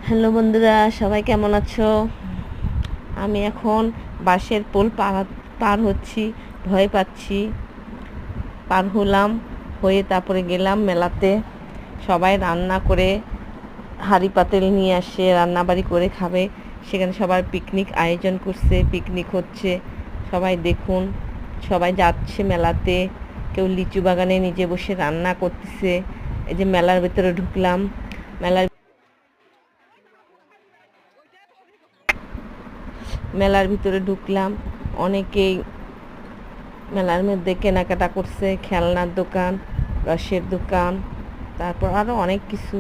Hello বন্ধুরা, সবাই কেমন আছো? আমি এখন বাঁশের পোল পার হচ্ছি, ভয় পাচ্ছি। পার হলাম, হয়ে তারপরে গেলাম মেলাতে। সবাই রান্না করে হাঁড়ি পাতিল নিয়ে আসে, রান্নাবাড়ি করে খাবে। সেখানে সবার পিকনিক আয়োজন করছে, পিকনিক হচ্ছে। সবাই দেখুন, সবাই যাচ্ছে মেলাতে। কেউ লিচু বাগানে নিজে বসে রান্না করতেছে। এই যে মেলার ভিতরে ঢুকলাম, মেলার মেলার ভিতরে ঢুকলাম। অনেকেই মেলার মধ্যে কেনাকাটা করছে, খেলনার দোকান, রসের দোকান, তারপর আরও অনেক কিছু।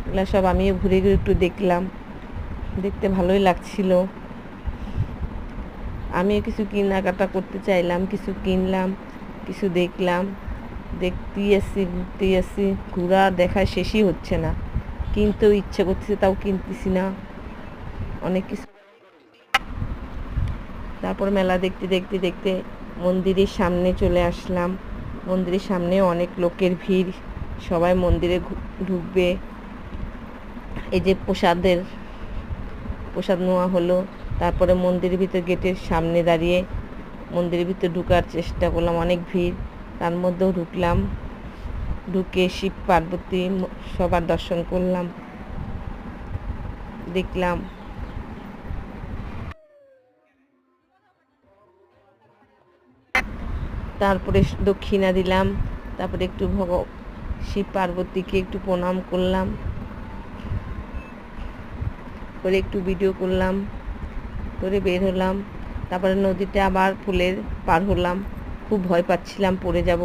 এগুলো সব আমিও ঘুরে ঘুরে একটু দেখলাম, দেখতে ভালোই লাগছিল। আমিও কিছু কেনাকাটা করতে চাইলাম, কিছু কিনলাম, কিছু দেখলাম। দেখতেই আসছি, ঘুরতেই আসছি, ঘোরা দেখা শেষই হচ্ছে না। কিনতেও ইচ্ছে করছে, তাও কিনতেছি না। অনেক কিছু। তারপর মেলা দেখতে দেখতে দেখতে মন্দিরের সামনে চলে আসলাম। মন্দিরের সামনে অনেক লোকের ভিড়, সবাই মন্দিরে ঢুকবে। এই যে প্রসাদ নেওয়া হলো। তারপরে মন্দিরের ভিতর গেটের সামনে দাঁড়িয়ে মন্দিরের ভিতর ঢুকার চেষ্টা করলাম, অনেক ভিড়। তার মধ্যেও ঢুকলাম, ঢুকে শিব পার্বতী সবার দর্শন করলাম, দেখলাম। তারপরে দক্ষিণা দিলাম, তারপরে একটু শিব পার্বতীকে একটু প্রণাম করলাম, করে একটু ভিডিও করলাম, করে বের হলাম। তারপরে নদীতে আবার পার হলাম। খুব ভয় পাচ্ছিলাম পড়ে যাব